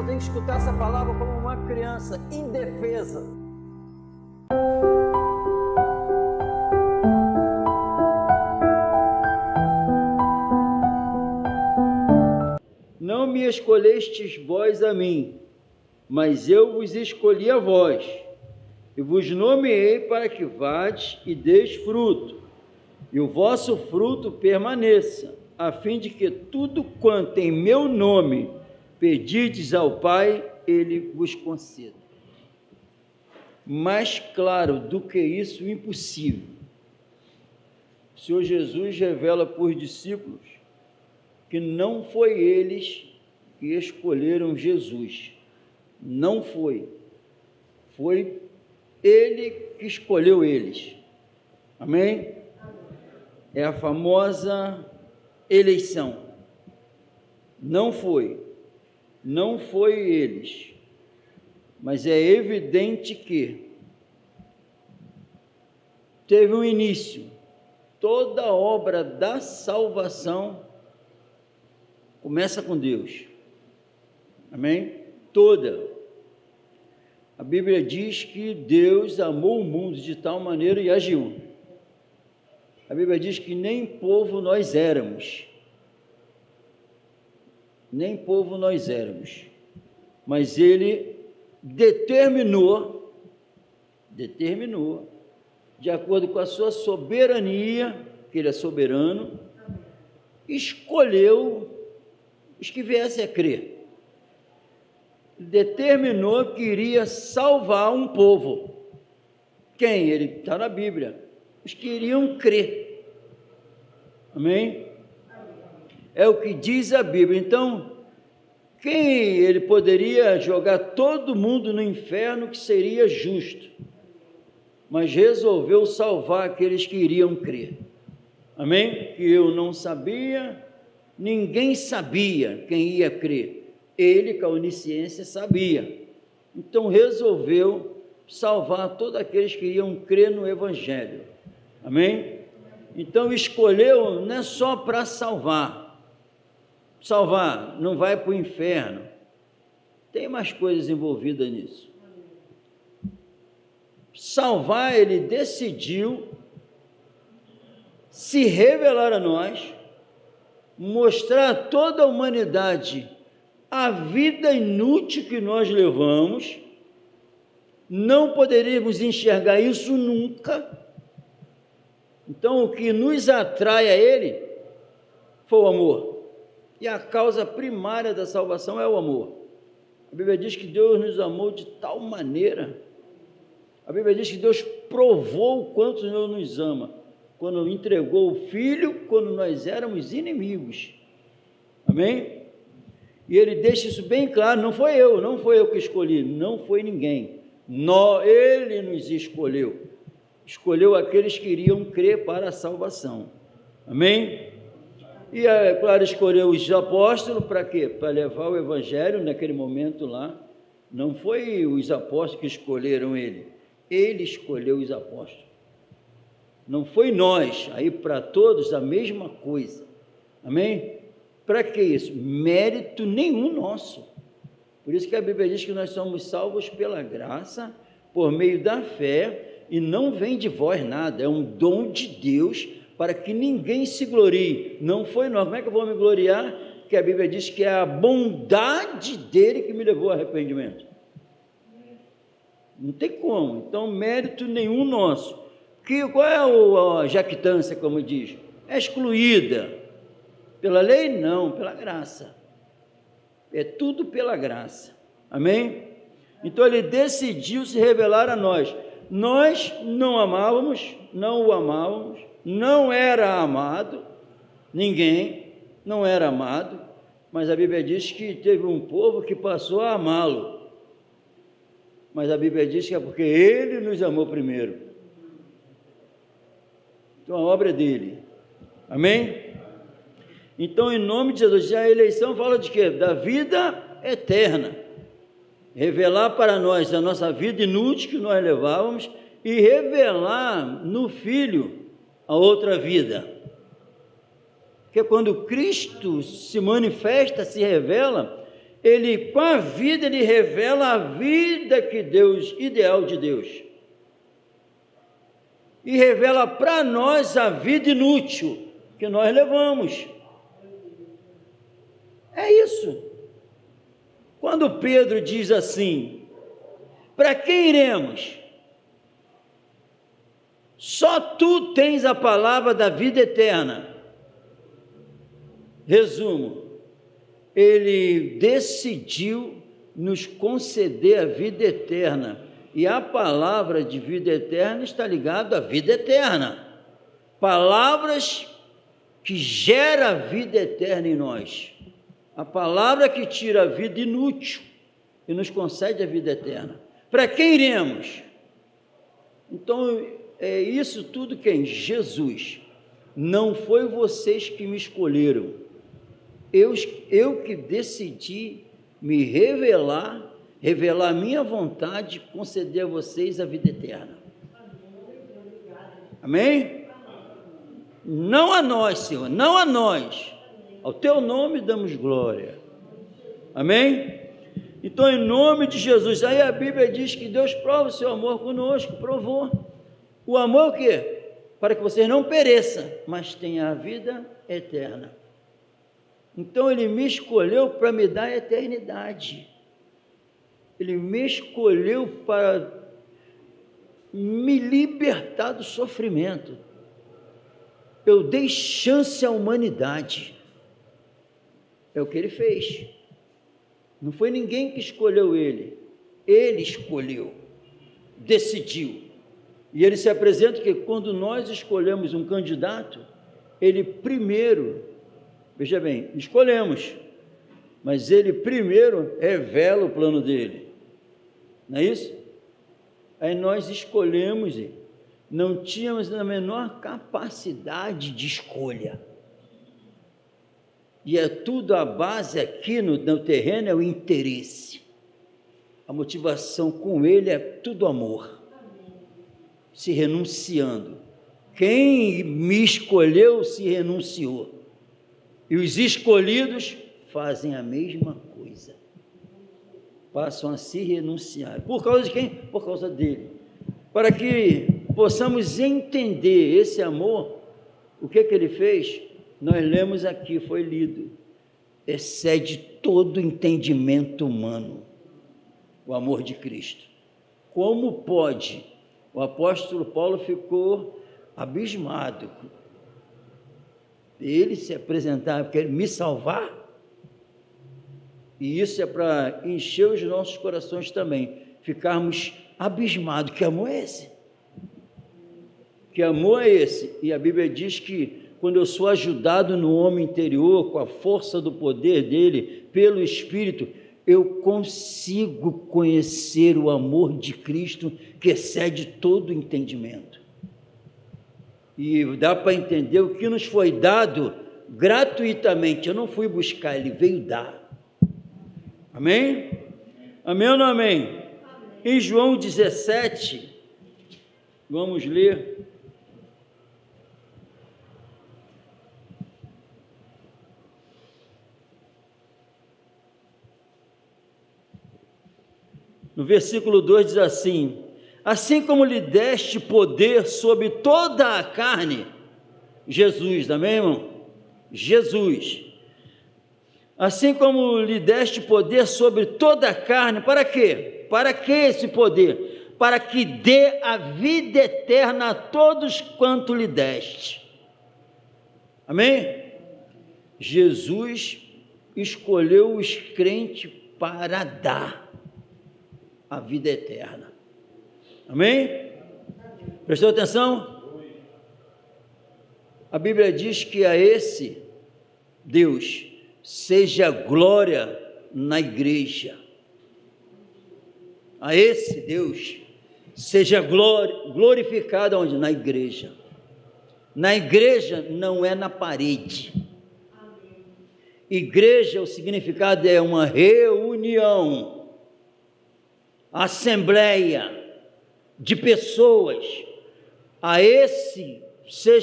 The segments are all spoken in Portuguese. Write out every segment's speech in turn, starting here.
eu tenho que escutar essa palavra como uma criança indefesa. Não me escolhestes vós a mim, mas eu vos escolhi a vós, e vos nomeei para que vades e deis fruto, e o vosso fruto permaneça, a fim de que tudo quanto em meu nome pedides ao Pai, Ele vos conceda. Mais claro do que isso, impossível. O Senhor Jesus revela para os discípulos que não foi eles que escolheram Jesus. Não foi. Foi Ele que escolheu eles. Amém? É a famosa eleição. Não foi eles. Mas é evidente que teve um início. Toda a obra da salvação começa com Deus. Amém? Toda. A Bíblia diz que Deus amou o mundo de tal maneira e agiu. A Bíblia diz que nem povo nós éramos. Nem povo nós éramos. Mas Ele determinou, de acordo com a sua soberania, que Ele é soberano, escolheu os que viessem a crer. Determinou que iria salvar um povo. Quem? Ele está na Bíblia. Os que iriam crer. Amém? É o que diz a Bíblia. Então, quem ele poderia jogar todo mundo no inferno, que seria justo, mas resolveu salvar aqueles que iriam crer. Amém? Que eu não sabia, ninguém sabia quem ia crer. Ele, com a onisciência, sabia. Então resolveu salvar todos aqueles que iriam crer no Evangelho. Amém? Então escolheu, não é só para salvar. Salvar, não vai para o inferno. Tem mais coisas envolvidas nisso. Salvar, ele decidiu se revelar a nós, mostrar a toda a humanidade a vida inútil que nós levamos. Não poderíamos enxergar isso nunca. Então, o que nos atrai a Ele foi o amor. E a causa primária da salvação é o amor. A Bíblia diz que Deus nos amou de tal maneira. A Bíblia diz que Deus provou o quanto Deus nos ama, quando entregou o Filho, quando nós éramos inimigos. Amém? E Ele deixa isso bem claro, não foi eu que escolhi, não foi ninguém. Ele nos escolheu aqueles que iriam crer para a salvação. Amém? E, é claro, escolheu os apóstolos para quê? Para levar o Evangelho naquele momento lá. Não foi os apóstolos que escolheram Ele escolheu os apóstolos. Não foi nós, aí para todos a mesma coisa. Amém? Para que isso? Mérito nenhum nosso. Por isso que a Bíblia diz que nós somos salvos pela graça, por meio da fé, e não vem de vós nada, é um dom de Deus, para que ninguém se glorie. Não foi nós. Como é que eu vou me gloriar? Que a Bíblia diz que é a bondade dele que me levou ao arrependimento. Não tem como. Então, mérito nenhum nosso. Qual é a jactância, como diz? É excluída. Pela lei? Não, pela graça. É tudo pela graça. Amém? Então, ele decidiu se revelar a nós. Nós não amávamos, não o amávamos, não era amado, ninguém não era amado, mas a Bíblia diz que teve um povo que passou a amá-lo. Mas a Bíblia diz que é porque Ele nos amou primeiro. Então a obra é dele. Amém? Então, em nome de Jesus, a eleição fala de quê? Da vida eterna. Revelar para nós a nossa vida inútil que nós levávamos e revelar no Filho a outra vida. Porque quando Cristo se manifesta, se revela, com a vida, ele revela a vida que Deus, ideal de Deus. E revela para nós a vida inútil que nós levamos. É isso. Quando Pedro diz assim: para quem iremos? Só tu tens a palavra da vida eterna. Resumo, ele decidiu nos conceder a vida eterna, e a palavra de vida eterna está ligada à vida eterna. Palavras que geram a vida eterna em nós. A palavra que tira a vida inútil e nos concede a vida eterna. Para quem iremos? Então, é isso tudo quem? Jesus. Não foi vocês que me escolheram. Eu que decidi me revelar a minha vontade, conceder a vocês a vida eterna. Amém? Não a nós, Senhor, não a nós. Ao teu nome damos glória. Amém? Então, em nome de Jesus, aí a Bíblia diz que Deus prova o seu amor conosco, provou. O amor o quê? Para que vocês não pereçam, mas tenham a vida eterna. Então, ele me escolheu para me dar a eternidade. Ele me escolheu para me libertar do sofrimento. Eu dei chance à humanidade. É o que ele fez. Não foi ninguém que escolheu ele. Ele escolheu, decidiu. E ele se apresenta que quando nós escolhemos um candidato, ele primeiro, veja bem, escolhemos, mas ele primeiro revela o plano dele. Não é isso? Aí nós escolhemos e não tínhamos a menor capacidade de escolha. E é tudo a base aqui no terreno, é o interesse. A motivação com ele é tudo amor. Se renunciando. Quem me escolheu se renunciou. E os escolhidos fazem a mesma coisa. Passam a se renunciar. Por causa de quem? Por causa dele. Para que possamos entender esse amor, o que ele fez? Nós lemos aqui, foi lido. Excede todo entendimento humano. O amor de Cristo. Como pode? O apóstolo Paulo ficou abismado. Ele se apresentar, quer me salvar? E isso é para encher os nossos corações também, ficarmos abismados. Que amor é esse? Que amor é esse? E a Bíblia diz que quando eu sou ajudado no homem interior, com a força do poder dele, pelo Espírito, eu consigo conhecer o amor de Cristo que excede todo entendimento. E dá para entender o que nos foi dado gratuitamente. Eu não fui buscar, ele veio dar. Amém? Amém ou não amém? Amém. Em João 17, vamos ler. No versículo 2 diz assim: assim como lhe deste poder sobre toda a carne, Jesus, amém, irmão? Jesus. Assim como lhe deste poder sobre toda a carne, para quê? Para que esse poder? Para que dê a vida eterna a todos quanto lhe deste. Amém? Jesus escolheu os crentes para dar a vida eterna. Amém? Prestou atenção? A Bíblia diz que a esse Deus seja glória na igreja. A esse Deus seja glorificado onde? Na igreja. Na igreja não é na parede. Igreja, o significado é uma reunião, assembleia de pessoas. A esse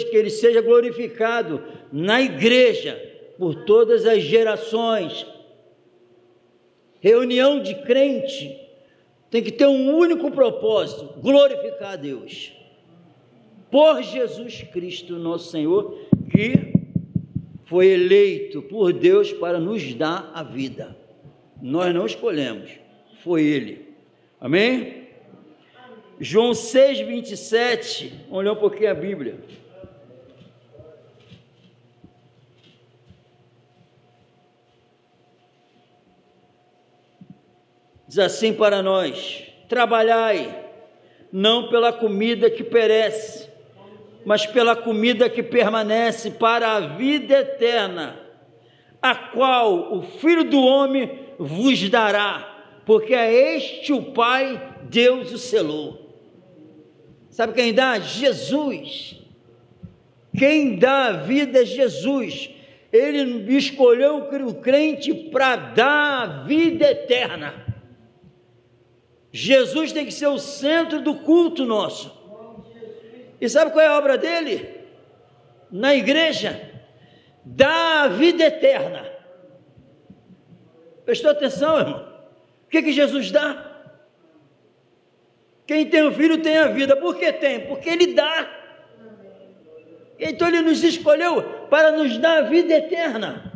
que ele seja glorificado na igreja por todas as gerações. reunião de crente tem que ter um único propósito: glorificar a Deus, por Jesus Cristo, nosso Senhor, que foi eleito por Deus para nos dar a vida. Nós não escolhemos, foi Ele. Amém? João 6,27, vamos ler um pouquinho a Bíblia. Diz assim para nós: trabalhai, não pela comida que perece, mas pela comida que permanece para a vida eterna, a qual o Filho do Homem vos dará, porque é este o Pai, Deus o selou. Sabe quem dá? Jesus. Quem dá a vida é Jesus. Ele escolheu o crente para dar a vida eterna. Jesus tem que ser o centro do culto nosso. E sabe qual é a obra dele? Na igreja, dá a vida eterna. Prestou atenção, irmão? O que Jesus dá? Quem tem o Filho tem a vida. Por que tem? Porque Ele dá. Então Ele nos escolheu para nos dar a vida eterna.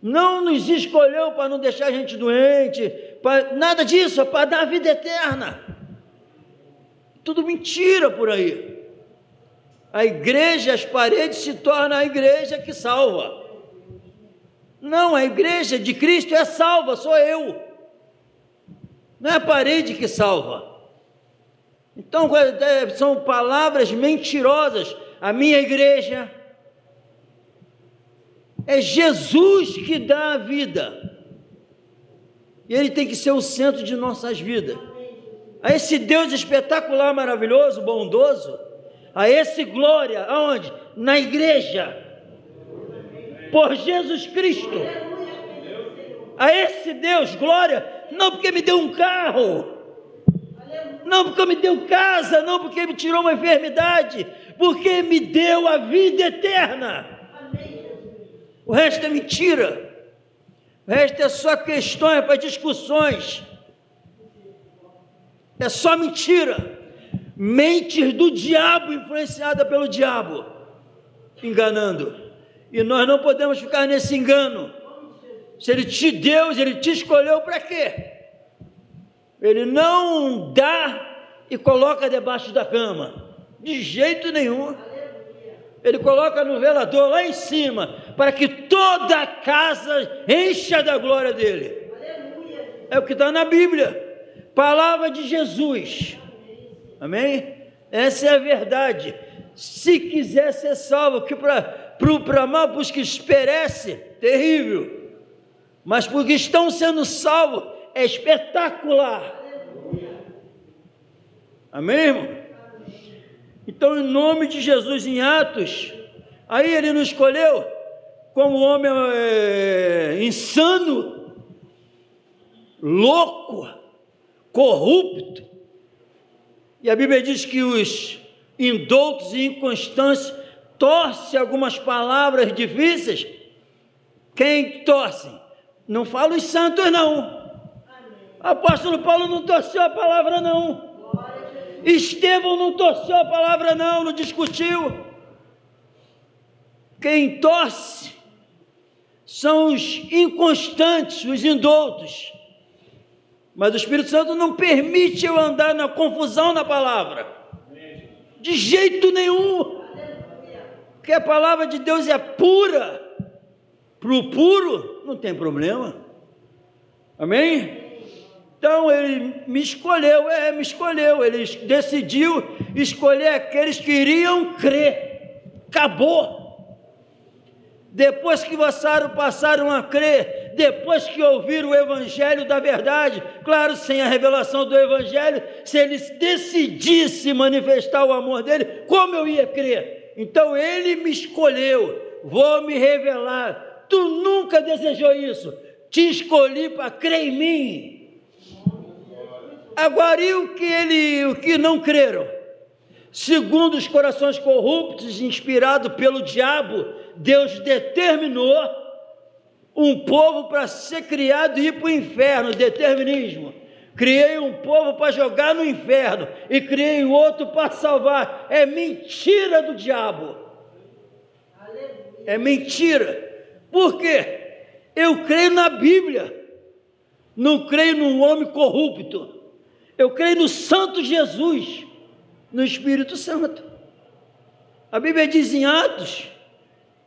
Não nos escolheu para não deixar a gente doente, nada disso, é para dar a vida eterna. Tudo mentira por aí. A igreja, as paredes se tornam a igreja que salva. Não, a igreja de Cristo é salva, sou eu. Não é a parede que salva. Então, são palavras mentirosas. A minha igreja é Jesus que dá a vida. E Ele tem que ser o centro de nossas vidas. A esse Deus espetacular, maravilhoso, bondoso, a esse glória, aonde? Na igreja, por Jesus Cristo. A esse Deus, glória, não porque me deu um carro, não porque me deu casa, não porque me tirou uma enfermidade, porque me deu a vida eterna. O resto é mentira, o resto é só questões para discussões, é só mentira, mentes do diabo, influenciada pelo diabo, enganando, e nós não podemos ficar nesse engano. Se Ele te deu, Ele te escolheu para quê? Ele não dá e coloca debaixo da cama, de jeito nenhum. Ele coloca no velador lá em cima, para que toda a casa encha da glória dele. É o que está na Bíblia, palavra de Jesus. Amém? Essa é a verdade. Se quiser ser salvo, que para mal, para os que perecem, terrível, mas porque estão sendo salvos, é espetacular. Amém, irmão? Então, em nome de Jesus, em Atos, aí Ele nos escolheu como homem insano, louco, corrupto. E a Bíblia diz que os indoutos e inconstantes torcem algumas palavras difíceis. Quem torce? Não fala os santos, não. Apóstolo Paulo não torceu a palavra, não. Estevão não torceu a palavra, não discutiu. Quem torce são os inconstantes, os indoutos. Mas o Espírito Santo não permite eu andar na confusão na palavra, de jeito nenhum, porque a palavra de Deus é pura. Para o puro não tem problema. Amém? Então Ele me escolheu, Ele decidiu escolher aqueles que iriam crer. Acabou. Depois que passaram a crer, depois que ouviram o Evangelho da verdade, claro, sem a revelação do Evangelho, se Ele decidisse manifestar o amor dEle, como eu ia crer? Então Ele me escolheu, vou me revelar. Tu nunca desejou isso, te escolhi para crer em mim. Agora, e o que não creram? Segundo os corações corruptos, inspirados pelo diabo, Deus determinou um povo para ser criado e ir para o inferno, determinismo. Criei um povo para jogar no inferno e criei outro para salvar. É mentira do diabo. É mentira. Por quê? Eu creio na Bíblia. Não creio num homem corrupto. Eu creio no Santo Jesus, no Espírito Santo. A Bíblia diz em Atos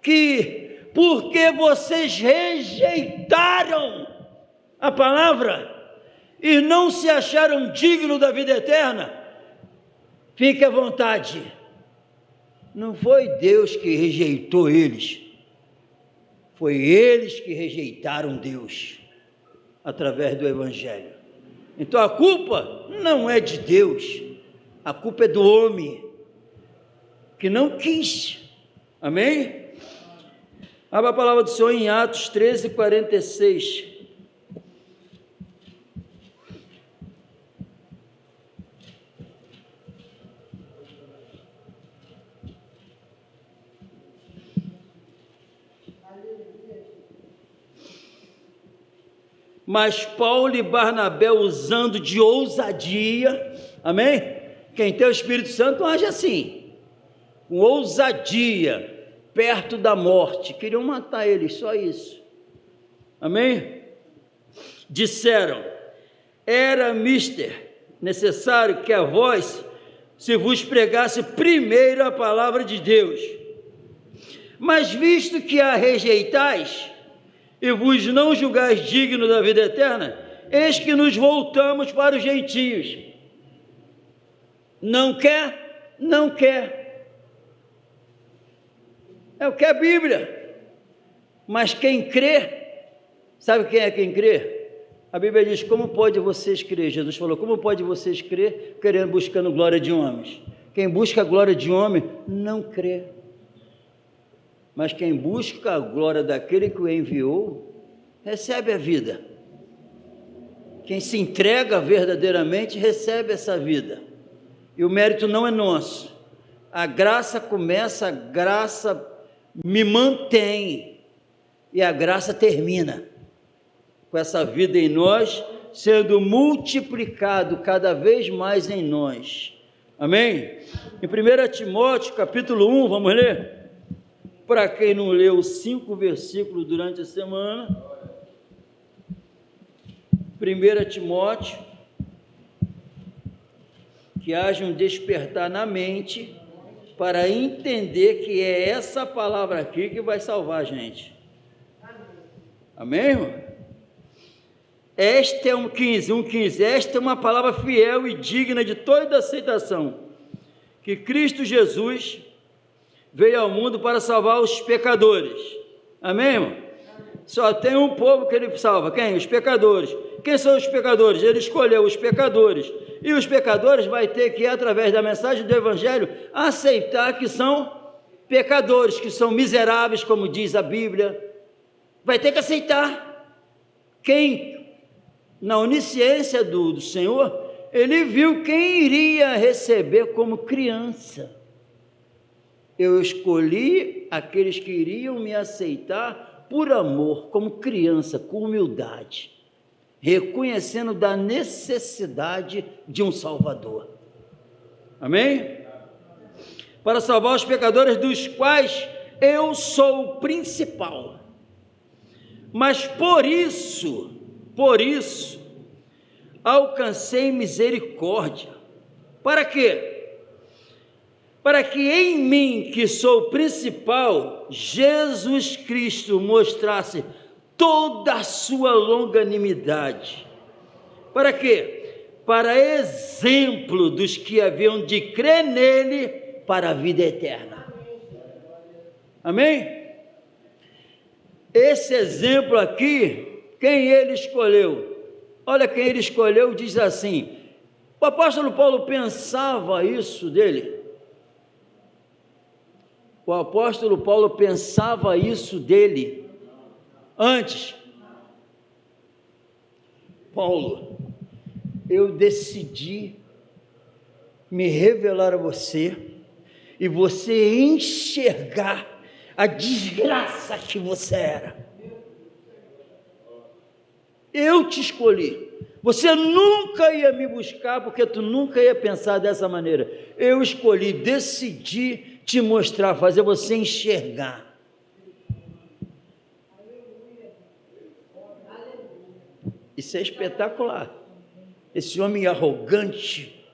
que porque vocês rejeitaram a palavra e não se acharam dignos da vida eterna, fique à vontade. Não foi Deus que rejeitou eles, foi eles que rejeitaram Deus através do Evangelho. Então a culpa não é de Deus, a culpa é do homem que não quis. Amém? Abra a palavra do Senhor em Atos 13, 46. Mas Paulo e Barnabé, usando de ousadia, amém? Quem tem o Espírito Santo age assim, com ousadia, perto da morte, queriam matar eles, só isso, amém? Disseram: era necessário que a vós se vos pregasse primeiro a palavra de Deus, mas visto que a rejeitais e vos não julgais digno da vida eterna, eis que nos voltamos para os gentios. Não quer? Não quer. É o que é a Bíblia. Mas quem crê, sabe quem é quem crê? A Bíblia diz: como pode vocês crer? Jesus falou: como pode vocês crer querendo, buscando glória de homens? Quem busca a glória de homem não crê. Mas quem busca a glória daquele que o enviou, recebe a vida. Quem se entrega verdadeiramente, recebe essa vida. E o mérito não é nosso. A graça começa, a graça me mantém, e a graça termina com essa vida em nós, sendo multiplicado cada vez mais em nós. Amém? Em 1 Timóteo, capítulo 1, vamos ler? Para quem não leu os 5 versículos durante a semana, 1 Timóteo, que haja um despertar na mente, para entender que é essa palavra aqui que vai salvar a gente. Amém, irmão? Esta é 1,15, esta é uma palavra fiel e digna de toda aceitação, que Cristo Jesus veio ao mundo para salvar os pecadores. Amém, irmão? Só tem um povo que ele salva. Quem? Os pecadores. Quem são os pecadores? Ele escolheu os pecadores. E os pecadores vai ter que, através da mensagem do Evangelho, aceitar que são pecadores, que são miseráveis, como diz a Bíblia. Vai ter que aceitar. Quem, na onisciência do Senhor, ele viu quem iria receber como criança. Eu escolhi aqueles que iriam me aceitar por amor, como criança, com humildade, reconhecendo da necessidade de um Salvador. Amém? Para salvar os pecadores, dos quais eu sou o principal. Mas por isso, alcancei misericórdia. Para quê? Para que em mim, que sou o principal, Jesus Cristo mostrasse toda a sua longanimidade. Para quê? Para exemplo dos que haviam de crer nele para a vida eterna. Amém? Esse exemplo aqui, quem ele escolheu? Olha quem ele escolheu, diz assim: o apóstolo Paulo pensava isso dele. O apóstolo Paulo pensava isso dele antes. Paulo, eu decidi me revelar a você e você enxergar a desgraça que você era. Eu te escolhi. Você nunca ia me buscar, porque tu nunca ia pensar dessa maneira. Eu escolhi, decidi te mostrar, fazer você enxergar. Isso é espetacular. Esse homem arrogante,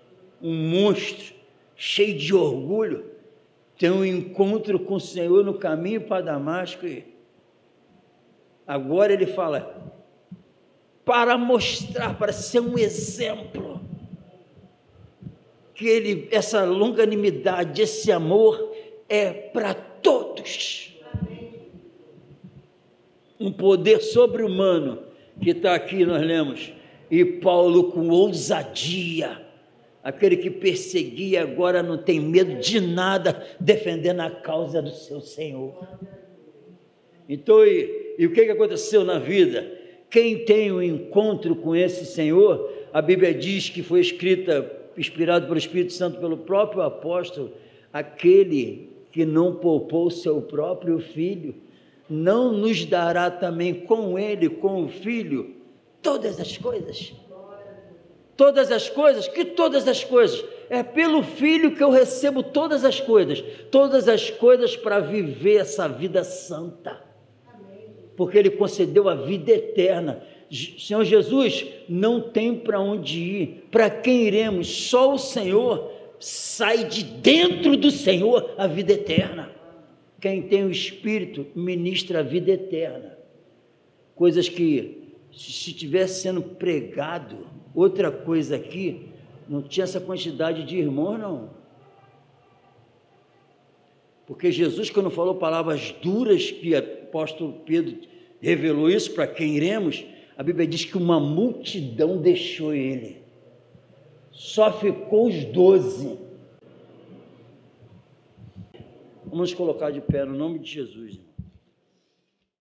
um monstro, cheio de orgulho, tem um encontro com o Senhor no caminho para Damasco e agora ele fala, para mostrar, para ser um exemplo, que essa longanimidade, esse amor é para todos. Um poder sobre-humano que está aqui, nós lemos, e Paulo com ousadia, aquele que perseguia agora não tem medo de nada, defendendo a causa do seu Senhor. Então, e o que aconteceu na vida? Quem tem um encontro com esse Senhor, a Bíblia diz que foi escrita, inspirado pelo Espírito Santo, pelo próprio apóstolo, aquele que não poupou o seu próprio filho, não nos dará também com ele, com o filho, todas as coisas? Todas as coisas? Que todas as coisas? É pelo filho que eu recebo todas as coisas para viver essa vida santa. Porque ele concedeu a vida eterna. Senhor Jesus, não tem para onde ir, para quem iremos? Só o Senhor, sai de dentro do Senhor a vida eterna. Quem tem o Espírito ministra a vida eterna, coisas que se tivesse sendo pregado outra coisa aqui, não tinha essa quantidade de irmãos não, porque Jesus, quando falou palavras duras, que o apóstolo Pedro revelou isso, para quem iremos, a Bíblia diz que uma multidão deixou ele, só ficou os 12. Vamos colocar de pé no nome de Jesus.